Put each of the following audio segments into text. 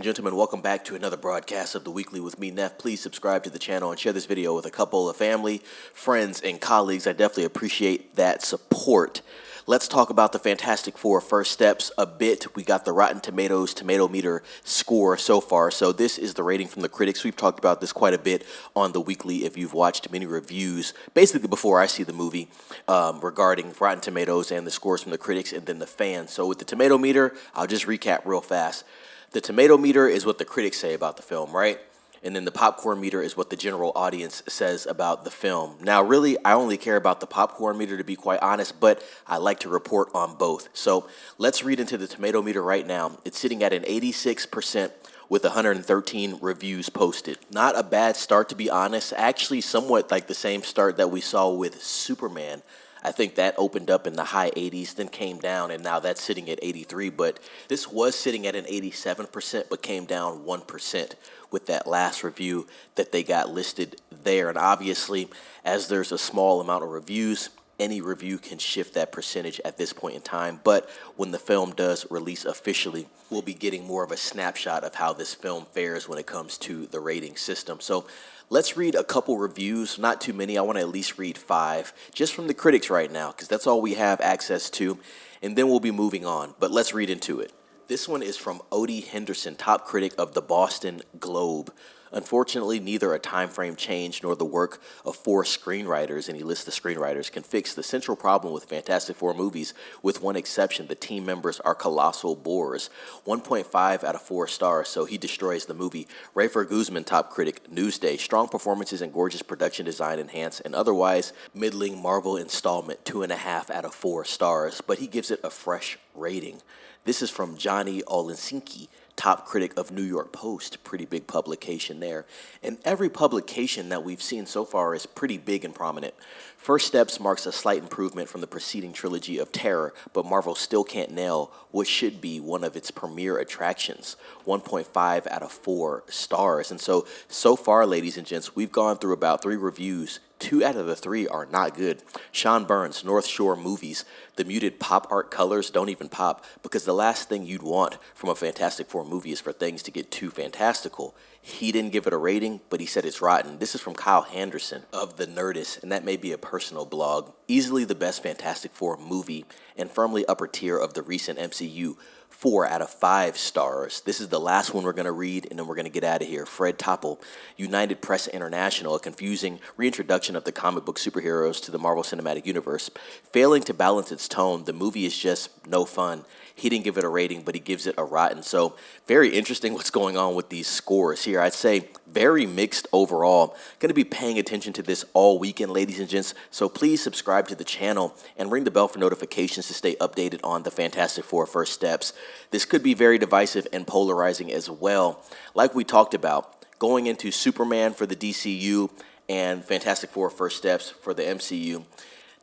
and gentlemen, welcome back to another broadcast of The Weekly with me, Neff. Please subscribe to the channel and share this video with a couple of family, friends, and colleagues. I definitely appreciate that support. Let's talk about the Fantastic Four First Steps a bit. We got the Rotten Tomatoes tomato meter score so far. So this is the rating from the critics. We've talked about this quite a bit on The Weekly if you've watched many reviews, basically before I see the movie, regarding Rotten Tomatoes and the scores from the critics and then the fans. So with the tomato meter, I'll just recap real fast. The tomato meter is what the critics say about the film, right? And then the popcorn meter is what the general audience says about the film. Now, really, I only care about the popcorn meter, to be quite honest, but I like to report on both. So let's read into the tomato meter right now. It's sitting at an 86% with 113 reviews posted. Not a bad start, to be honest. Actually, somewhat like the same start that we saw with Superman. I think that opened up in the high 80s, then came down, and now that's sitting at 83. But this was sitting at an 87%, but came down 1% with that last review that they got listed there. And obviously, as there's a small amount of reviews, any review can shift that percentage at this point in time. But when the film does release officially, we'll be getting more of a snapshot of how this film fares when it comes to the rating system. So let's read a couple reviews, not too many. I want to at least read 5 just from the critics right now, because that's all we have access to. And then we'll be moving on. But let's read into it. This one is from Odie Henderson, top critic of the Boston Globe. Unfortunately, neither a time frame change nor the work of 4 screenwriters, and he lists the screenwriters, can fix the central problem with Fantastic Four movies, with one exception: the team members are colossal bores. 1.5 out of 4 stars, so he destroys the movie. Rafer Guzman, top critic, Newsday. Strong performances and gorgeous production design enhance an otherwise middling Marvel installment. 2.5 out of 4 stars, but he gives it a fresh rating. This is from Johnny Olensinki, top critic of New York Post. Pretty big publication there. And every publication that we've seen so far is pretty big and prominent. First Steps marks a slight improvement from the preceding trilogy of terror, but Marvel still can't nail what should be one of its premier attractions. 1.5 out of 4 stars. And so far, ladies and gents, we've gone through about 3 reviews. 2 out of the 3 are not good. Sean Burns, North Shore Movies. The muted pop art colors don't even pop, because the last thing you'd want from a Fantastic Four movie is for things to get too fantastical. He didn't give it a rating, but he said it's rotten. This is from Kyle Henderson of The Nerdist, and that may be a personal blog. Easily the best Fantastic Four movie and firmly upper tier of the recent MCU. 4 out of 5 stars. This is the last one we're going to read, and then we're going to get out of here. Fred Topple, United Press International, a confusing reintroduction of the comic book superheroes to the Marvel Cinematic Universe. Failing to balance its tone, the movie is just no fun. He didn't give it a rating, but he gives it a rotten. So very interesting what's going on with these scores here. I'd say very mixed overall. Going to be paying attention to this all weekend, ladies and gents. So please subscribe to the channel and ring the bell for notifications to stay updated on the Fantastic Four First Steps. This could be very divisive and polarizing as well. Like we talked about, going into Superman for the DCU and Fantastic Four First Steps for the MCU.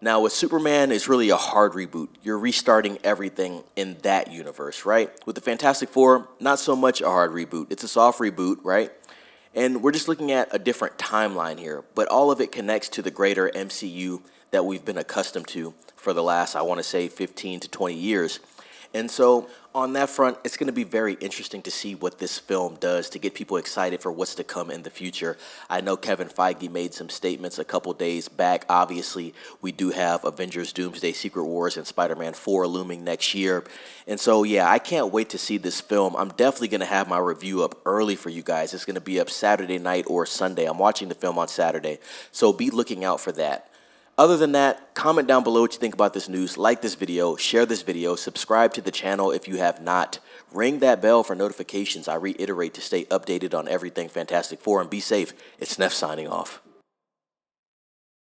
Now, with Superman, it's really a hard reboot. You're restarting everything in that universe, right? With the Fantastic Four, not so much a hard reboot. It's a soft reboot, right? And we're just looking at a different timeline here, but all of it connects to the greater MCU that we've been accustomed to for the last, I want to say, 15 to 20 years. And so on that front, it's going to be very interesting to see what this film does to get people excited for what's to come in the future. I know Kevin Feige made some statements a couple days back. Obviously, we do have Avengers, Doomsday, Secret Wars, and Spider-Man 4 looming next year. And so, yeah, I can't wait to see this film. I'm definitely going to have my review up early for you guys. It's going to be up Saturday night or Sunday. I'm watching the film on Saturday, so be looking out for that. Other than that, comment down below what you think about this news, like this video, share this video, subscribe to the channel if you have not. Ring that bell for notifications, I reiterate, to stay updated on everything Fantastic Four, and be safe. It's Neff signing off.